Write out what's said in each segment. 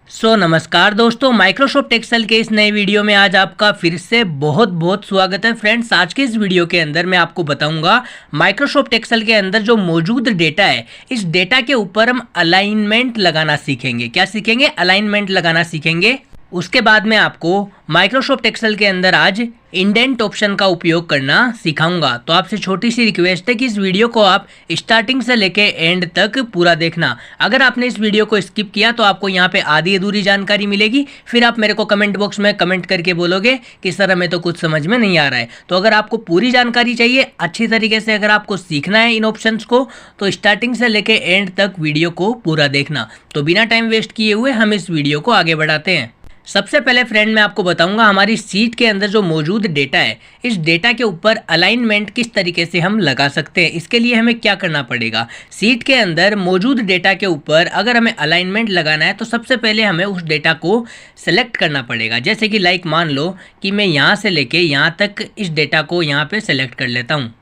नमस्कार दोस्तों, Microsoft Excel के इस नए वीडियो में आज आपका फिर से बहुत बहुत स्वागत है। फ्रेंड्स, आज के इस वीडियो के अंदर मैं आपको बताऊंगा माइक्रोसॉफ्ट एक्सेल के अंदर जो मौजूद डेटा है, इस डेटा के ऊपर हम अलाइनमेंट लगाना सीखेंगे। क्या सीखेंगे? अलाइनमेंट लगाना सीखेंगे। उसके बाद मैं आपको माइक्रोसॉफ्ट एक्सेल के अंदर आज इंडेंट ऑप्शन का उपयोग करना सिखाऊंगा। तो आपसे छोटी सी रिक्वेस्ट है कि इस वीडियो को आप स्टार्टिंग से लेके एंड तक पूरा देखना। अगर आपने इस वीडियो को स्किप किया तो आपको यहाँ पे आधी अधूरी जानकारी मिलेगी। फिर आप मेरे को कमेंट बॉक्स में कमेंट करके बोलोगे कि सर हमें तो कुछ समझ में नहीं आ रहा है। तो अगर आपको पूरी जानकारी चाहिए, अच्छी तरीके से अगर आपको सीखना है इन ऑप्शंस को, तो स्टार्टिंग से लेके एंड तक वीडियो को पूरा देखना। तो बिना टाइम वेस्ट किए हुए हम इस वीडियो को आगे बढ़ाते हैं। सबसे पहले फ्रेंड मैं आपको बताऊंगा हमारी सीट के अंदर जो मौजूद डेटा है, इस डेटा के ऊपर अलाइनमेंट किस तरीके से हम लगा सकते हैं। इसके लिए हमें क्या करना पड़ेगा? सीट के अंदर मौजूद डेटा के ऊपर अगर हमें अलाइनमेंट लगाना है तो सबसे पहले हमें उस डेटा को सेलेक्ट करना पड़ेगा। जैसे कि लाइक मान लो कि मैं यहाँ से लेके यहाँ तक इस डेटा को यहाँ पे सेलेक्ट कर लेता हूँ।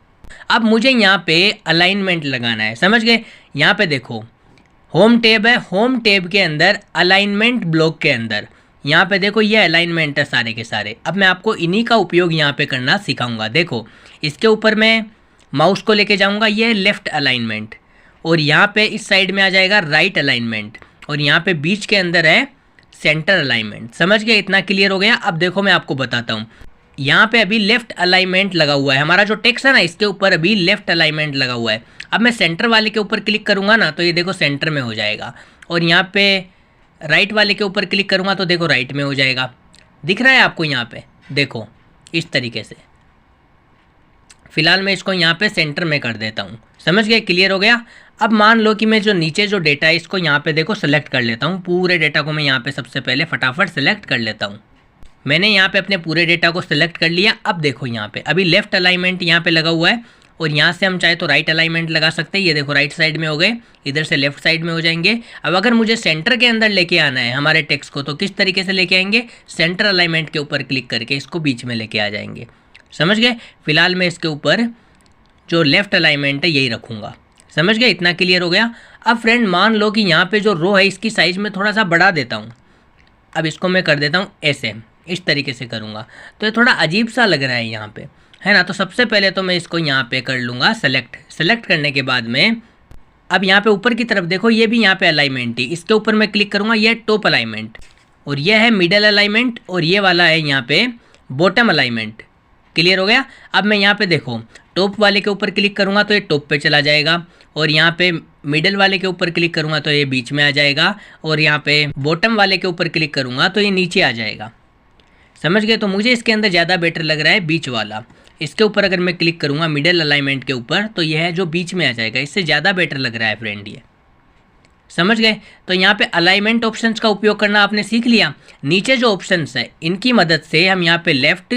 अब मुझे यहाँ पे अलाइनमेंट लगाना है, समझ गए? यहाँ पे देखो होम टैब है, होम टैब के अंदर अलाइनमेंट ब्लॉक के अंदर यहाँ पे देखो ये अलाइनमेंट है सारे के सारे। अब मैं आपको इन्हीं का उपयोग यहाँ पे करना सिखाऊंगा। देखो इसके ऊपर मैं माउस को लेके जाऊँगा, ये है लेफ़्ट अलाइनमेंट, और यहाँ पे इस साइड में आ जाएगा राइट अलाइनमेंट, और यहाँ पे बीच के अंदर है सेंटर अलाइनमेंट। समझ गए? इतना क्लियर हो गया? अब देखो मैं आपको बताता हूँ। यहाँ पे अभी लेफ़्ट अलाइनमेंट लगा हुआ है, हमारा जो टेक्स्ट है ना इसके ऊपर अभी लेफ़्ट अलाइनमेंट लगा हुआ है। अब मैं सेंटर वाले के ऊपर क्लिक करूँगा ना तो ये देखो सेंटर में हो जाएगा, और यहाँ पे राइट वाले के ऊपर क्लिक करूँगा तो देखो राइट में हो जाएगा। दिख रहा है आपको? यहाँ पे देखो इस तरीके से। फिलहाल मैं इसको यहाँ पे सेंटर में कर देता हूँ। समझ गए? क्लियर हो गया? अब मान लो कि मैं जो नीचे जो डेटा है इसको यहाँ पे देखो सेलेक्ट कर लेता हूँ। पूरे डेटा को मैं यहाँ पे सबसे पहले फटाफट सेलेक्ट कर लेता हूँ। मैंने यहाँ पे अपने पूरे डेटा को सेलेक्ट कर लिया। अब देखो यहाँ पे अभी लेफ्ट अलाइनमेंट यहाँ पे लगा हुआ है, और यहाँ से हम चाहे तो राइट अलाइनमेंट लगा सकते हैं। ये देखो राइट साइड में हो गए, इधर से लेफ्ट साइड में हो जाएंगे। अब अगर मुझे सेंटर के अंदर लेके आना है हमारे टेक्स्ट को, तो किस तरीके से लेके आएंगे? सेंटर अलाइनमेंट के ऊपर क्लिक करके इसको बीच में लेके आ जाएंगे। समझ गए? फिलहाल मैं इसके ऊपर जो लेफ्ट अलाइनमेंट है यही रखूँगा। समझ गए? इतना क्लियर हो गया? अब फ्रेंड मान लो कि यहाँ पर जो रो है इसकी साइज़ में थोड़ा सा बढ़ा देता हूँ। अब इसको मैं कर देता हूँ ऐसे, इस तरीके से करूँगा तो ये थोड़ा अजीब सा लग रहा है यहाँ पे, है ना? तो सबसे पहले तो मैं इसको यहाँ पे कर लूँगा सेलेक्ट करने के बाद में अब यहाँ पे ऊपर की तरफ देखो ये भी यहाँ पे अलाइनमेंट ही, इसके ऊपर मैं क्लिक करूँगा, ये टॉप अलाइनमेंट, और ये है मिडल अलाइनमेंट, और ये वाला है यहाँ पे बॉटम अलाइनमेंट। क्लियर हो गया? अब मैं यहाँ पे देखो टॉप वाले के ऊपर क्लिक करूँगा तो ये टॉप पे चला जाएगा, और यहाँ पे मिडल वाले के ऊपर क्लिक करूँगा तो ये बीच में आ जाएगा, और यहाँ पे बॉटम वाले के ऊपर क्लिक करूँगा तो ये नीचे आ जाएगा। समझ गए? तो मुझे इसके अंदर ज़्यादा बेटर लग रहा है बीच वाला। इसके ऊपर अगर मैं क्लिक करूँगा मिडल अलाइनमेंट के ऊपर तो यह है जो बीच में आ जाएगा, इससे ज़्यादा बेटर लग रहा है फ्रेंड ये। समझ गए? तो यहाँ पे अलाइनमेंट ऑप्शंस का उपयोग करना आपने सीख लिया। नीचे जो ऑप्शंस है इनकी मदद से हम यहाँ पे लेफ़्ट,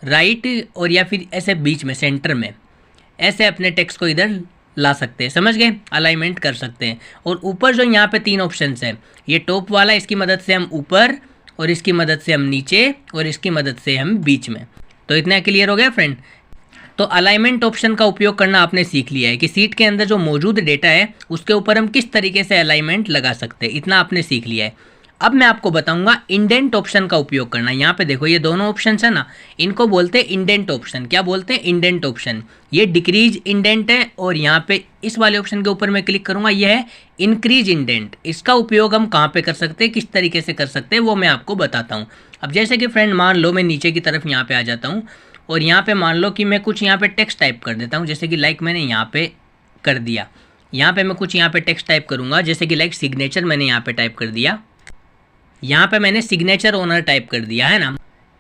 राइट, और या फिर ऐसे बीच में सेंटर में ऐसे अपने टेक्स्ट को इधर ला सकते हैं। समझ गए? अलाइनमेंट कर सकते हैं। और ऊपर जो यहाँ पे 3 ऑप्शंस हैं, ये टॉप वाला, इसकी मदद से हम ऊपर, और इसकी मदद से हम नीचे, और इसकी मदद से हम बीच में। तो इतना क्लियर हो गया फ्रेंड? तो अलाइनमेंट ऑप्शन का उपयोग करना आपने सीख लिया है कि सीट के अंदर जो मौजूद डेटा है उसके ऊपर हम किस तरीके से अलाइनमेंट लगा सकते हैं। इतना आपने सीख लिया है। अब मैं आपको बताऊंगा इंडेंट ऑप्शन का उपयोग करना। यहाँ पे देखो ये दोनों ऑप्शन है ना, इनको बोलते हैं इंडेंट ऑप्शन। क्या बोलते हैं? Indent option. ये डिक्रीज इंडेंट है, और यहाँ पे इस वाले ऑप्शन के ऊपर मैं क्लिक करूँगा, ये है इंक्रीज इंडेंट। इसका उपयोग हम कहाँ पे कर सकते हैं, किस तरीके से कर सकते हैं, वो मैं आपको बताता हूँ। अब जैसे कि फ्रेंड मान लो मैं नीचे की तरफ यहाँ पे आ जाता हूँ, और यहाँ पे मान लो कि मैं कुछ यहाँ पे टेक्स्ट टाइप कर देता हूँ, जैसे कि लाइक मैंने यहाँ पे कर दिया। यहाँ पे मैं कुछ यहाँ पे टेक्स्ट टाइप करूँगा, जैसे कि लाइक सिग्नेचर मैंने यहाँ पे टाइप कर दिया। यहाँ पे मैंने सिग्नेचर ओनर टाइप कर दिया, है ना?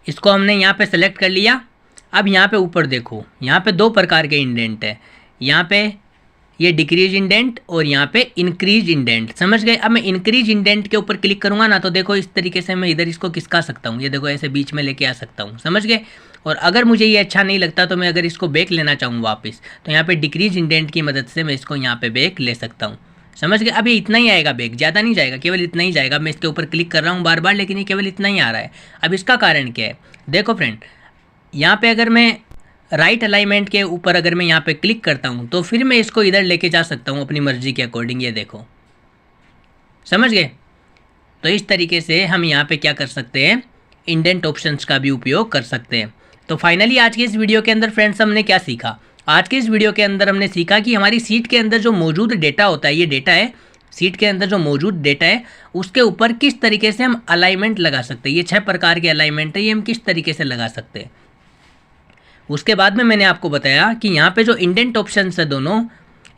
इसको हमने यहाँ पे सेलेक्ट कर लिया। अब यहाँ पे ऊपर देखो, यहाँ पे 2 प्रकार के इंडेंट है। यहाँ पे ये डिक्रीज इंडेंट, और यहाँ पे इंक्रीज इंडेंट। समझ गए? अब मैं इंक्रीज इंडेंट के ऊपर क्लिक करूँगा ना तो देखो इस तरीके से मैं इधर इसको खिसका सकता हूँ। ये देखो ऐसे बीच में लेके आ सकता हूँ। समझ गए? और अगर मुझे ये अच्छा नहीं लगता तो मैं अगर इसको बैक लेना चाहूँ वापस, तो यहाँ पे डिक्रीज इंडेंट की मदद से मैं इसको यहाँ पे बैक ले सकता हूँ। समझ गए? अब ये इतना ही आएगा बैक, ज़्यादा नहीं जाएगा, केवल इतना ही जाएगा। मैं इसके ऊपर क्लिक कर रहा हूँ बार बार, लेकिन ये केवल इतना ही आ रहा है। अब इसका कारण क्या है? देखो फ्रेंड, यहाँ पे अगर मैं राइट अलाइनमेंट के ऊपर अगर मैं यहाँ पे क्लिक करता हूँ तो फिर मैं इसको इधर लेके जा सकता हूँ अपनी मर्जी के अकॉर्डिंग। ये देखो, समझ गए? तो इस तरीके से हम यहाँ पे क्या कर सकते हैं, इंडेंट ऑप्शंस का भी उपयोग कर सकते हैं। तो फाइनली आज के इस वीडियो के अंदर फ्रेंड्स हमने क्या सीखा, आज के इस वीडियो के अंदर हमने सीखा कि हमारी सीट के अंदर जो मौजूद डेटा होता है, ये डेटा है सीट के अंदर जो मौजूद डेटा है उसके ऊपर किस तरीके से हम अलाइनमेंट लगा सकते हैं। ये 6 प्रकार के अलाइनमेंट है, ये हम किस तरीके से लगा सकते हैं। उसके बाद में मैंने आपको बताया कि यहाँ पे जो इंडेंट ऑप्शन है दोनों,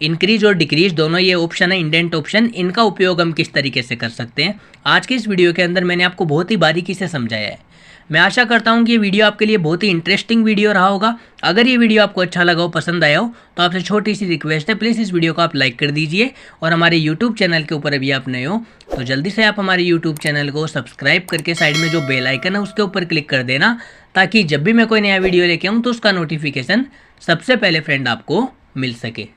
इंक्रीज और डिक्रीज दोनों ये ऑप्शन है इंडेंट ऑप्शन, इनका उपयोग हम किस तरीके से कर सकते हैं। आज के इस वीडियो के अंदर मैंने आपको बहुत ही बारीकी से समझाया है। मैं आशा करता हूँ कि ये वीडियो आपके लिए बहुत ही इंटरेस्टिंग वीडियो रहा होगा। अगर ये वीडियो आपको अच्छा लगा हो, पसंद आया हो, तो आपसे छोटी सी रिक्वेस्ट है, प्लीज़ इस वीडियो को आप लाइक कर दीजिए। और हमारे यूट्यूब चैनल के ऊपर अभी आप नए हो तो जल्दी से आप हमारे यूट्यूब चैनल को सब्सक्राइब करके साइड में जो बेल आइकन है उसके ऊपर क्लिक कर देना, ताकि जब भी मैं कोई नया वीडियो लेके आऊँ तो उसका नोटिफिकेशन सबसे पहले फ्रेंड आपको मिल सके।